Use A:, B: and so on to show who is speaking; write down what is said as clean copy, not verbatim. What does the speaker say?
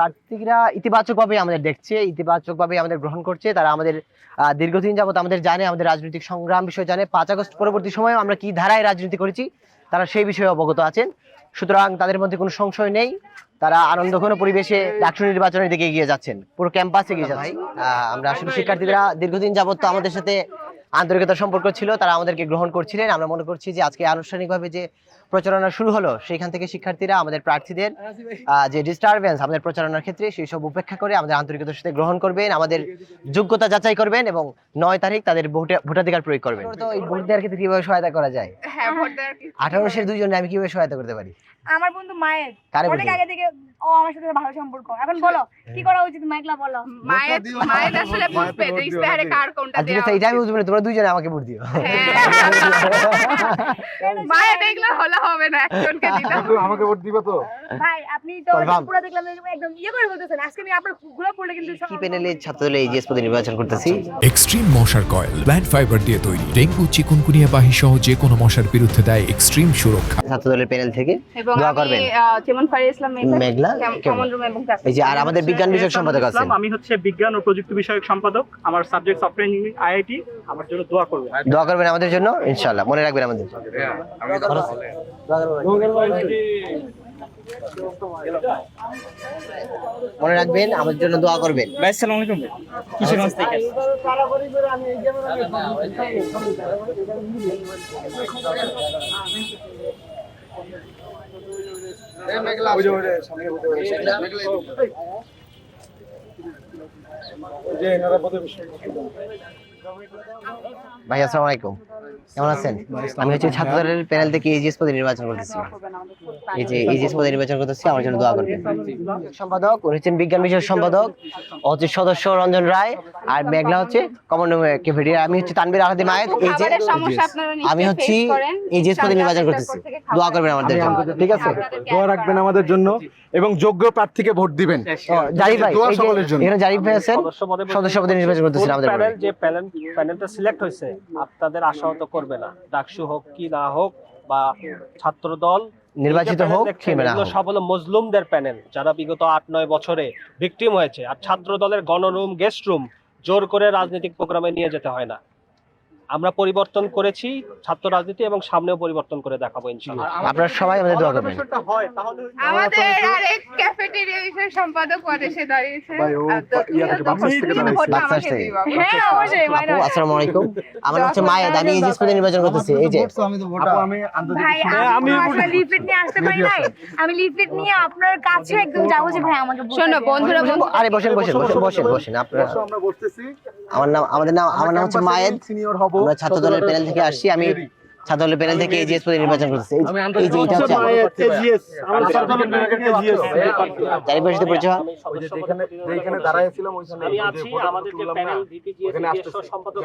A: প্রার্থীরা ইতিবাচকভাবে আমাদের দেখছে, ইতিবাচকভাবে আমাদের গ্রহণ করছে। তারা আমাদের দীর্ঘদিন যাবত আমাদের জানে, আমাদের রাজনৈতিক সংগ্রাম বিষয় জানে। 5 আগস্ট পরবর্তী সময়ে আমরা কি ধারায় রাজনীতি করেছি তারা সেই বিষয়ে অবগত আছেন। সুতরাং তাদের মধ্যে কোনো সংশয় নেই, তারা আনন্দঘন পরিবেশে ডাকসু নির্বাচনের দিকে এগিয়ে যাচ্ছেন, পুরো ক্যাম্পাসে এগিয়ে যাচ্ছে। আমরা আসলে শিক্ষার্থীরা দীর্ঘদিন যাবত তো আমাদের সাথে আন্তরিকতার সম্পর্ক ছিল, তারা আমাদেরকে গ্রহণ করছিলেন। আমরা মনে করছি যে আজকে আনুষ্ঠানিকভাবে যে প্রচারণা শুরু হলো, সেখান থেকে শিক্ষার্থীরা আমাদের প্রার্থীদের যে ডিস্টারবেন্স আমাদের প্রচারণার ক্ষেত্রে সেই সব উপেক্ষা করে আমাদের আন্তরিকতার সাথে গ্রহণ করবেন, আমাদের যোগ্যতা যাচাই করবেন এবং 9 তারিখ তাদের ভোটাধিকার প্রয়োগ করবেন। তো এই ভোট দেওয়ার ক্ষেত্রে কিভাবে সহায়তা করা যায়?
B: হ্যাঁ, ভোট দেওয়ার
A: 18 দুইজনে আমি কিভাবে সহায়তা করতে পারি?
B: আমার বন্ধু মায়ের
A: কারে
B: অনেক
A: বলছো?
B: আগে থেকে ও আমার সাথে ভালো সম্পর্ক। এখন বলো কি করা উচিত, মাইকলা বলো।
C: মায়ের আসলে বুঝবে যে ইস্তেহারে কার কোনটা
A: আচ্ছা
C: দেওয়া
A: আচ্ছা, এটা আমি বুঝবো না, তোমরা দুইজনে আমাকে ভোট দিও।
C: মায়ে দেখলে হলে হবে না, একজনকে দিতে হবে।
D: আমাকে ভোট দিবে তো?
B: ভাই আপনি তো
A: Confirm?
B: পুরো দেখলাম একদম ইয়ে করে বলতেছেন। আজকে আমি আপনার গুলো পড়লে কিন্তু
A: কি প্যানেলে ছাত্রদল এইচএস পদে নির্বাচন করতেছি।
E: এক্সট্রিম মশার কয়েল প্ল্যান্ট ফাইবার দিয়ে তৈরি, ডেঙ্গু চিকুনগুনিয়া বাহি সহ যে কোনো মশার বিরুদ্ধে দেয় এক্সট্রিম সুরক্ষা।
A: ছাত্রদলের প্যানেল থেকে
C: এবং
A: দোয়া
C: আমি
A: করবেন।
C: যেমন ফারিয়া ইসলাম
A: মেঘলা,
C: কেমন রুম এবং
A: এই যে আর আমাদের বিজ্ঞান বিষয়ক সম্পাদক আছেন।
F: আমি হচ্ছে বিজ্ঞান ও প্রযুক্তি বিষয়ক সম্পাদক। আমার সাবজেক্ট সফটওয়্যার ইঞ্জিনিয়ারিং আইআইটি। আমার জন্য দোয়া করবেন।
A: দোয়া করবেন আমাদের জন্য, ইনশাআল্লাহ মনে রাখবেন আমাদের। মনে রাখবেন আমাদের জন্য দোয়া করবেন।
F: ভাই আসসালামু আলাইকুম। কিশোরগঞ্জ থেকে
A: ভাই আসসালামু আলাইকুম, কেমন আছেন? আমি হচ্ছে ছাত্রদলের প্যানেল থেকে এইচএস পদে নির্বাচন করতেছি। এই যে এইচএস পদে নির্বাচন করতেছি, আমার জন্য দোয়া করবেন। সম্পাদক উনি হচ্ছেন বিজ্ঞান বিষয়ক সম্পাদক, হচ্ছে সদস্য রঞ্জন রায়, আর মেঘলা হচ্ছে কমন রুম ক্যাফেটেরিয়া। আমি হচ্ছে তানভীর আহমেদ মায়েদ, এই যে আমি হচ্ছে এইচএস পদে নির্বাচন করতেছি। দোয়া করবেন আমাদের জন্য, ঠিক আছে?
D: দোয়া রাখবেন আমাদের জন্য এবং যোগ্য প্রার্থীকে ভোট দিবেন।
A: জারিফ ভাই,
D: দোয়া
A: এই যে
D: সকলের জন্য।
A: এখানে জারিফ ভাই আছেন, সদস্য পদে নির্বাচন করতেছেন আমাদের
F: প্যানেল।
A: পদে।
F: যে প্যানেলটা সিলেক্ট হয়েছে আপনাদের আশাহত করবে না। ডাকসু হোক কি না হোক বা ছাত্র দল
A: নির্বাচিত হোক কিংবা না হোক,
F: সব হলো মজলুমদের প্যানেল, যারা বিগত 8-9 বছরে ভিকটিম হয়েছে। আর ছাত্র দলের গণরুম, গেস্ট রুম জোর করে রাজনৈতিক প্রোগ্রামে নিয়ে যেতে হয় না। আমরা পরিবর্তন করেছি ছাত্র রাজনীতি এবং সামনেও পরিবর্তন করে দেখাবো ইনশাআল্লাহ।
A: আপনারা সবাই আমাদের দোয়া করবেন।
C: আমাদের আরেক ক্যাফেটেরিয়া বিষয়ক সম্পাদক পদে সে দাঁড়িয়েছে।
D: ভাই, ও ইয়া থেকে বাংলাদেশ থেকে দাঁড়িয়েছে।
C: ভোটটা
A: বাংলাদেশ
C: আমাকে
A: থেকে।
C: দিবা।
B: হ্যাঁ অবশ্যই
A: আপু আসসালামু আলাইকুম, আমার হচ্ছে মায়েদ, আমি এইচএস পদে নির্বাচন করতেছি। এই যে
D: আপু, আমি
B: ভাই আমি আসলে লিফলেট নিয়ে আসতে পারি নাই। আমি লিফলেট নিয়ে আপনার কাছে একদম যাবো যে ভাই আমাকে ভোট
C: শোনো
B: দেন।
C: বন্ধুরা,
A: আরে বসেন বসেন বসেন বসেন বসেন আপনারা।
D: আমরা বলতেছি
A: আমার নাম হচ্ছে মায়েদ,
D: সিনিয়র হব।
A: আমরা ছাত্রদলের প্যানেল থেকে আসছি। আমি ছাত্রদলের প্যানেল থেকে এইচএস পদে নির্বাচন করতেছি। এই যে এটা হচ্ছে জারিফ ভাইয়ের সাথে পরিচয়।
D: যেখানে দাঁড়াইছিলাম ওইখানে
F: আমি আছি, আমাদের যে প্যানেল ভিপি জিএস সম্পাদক।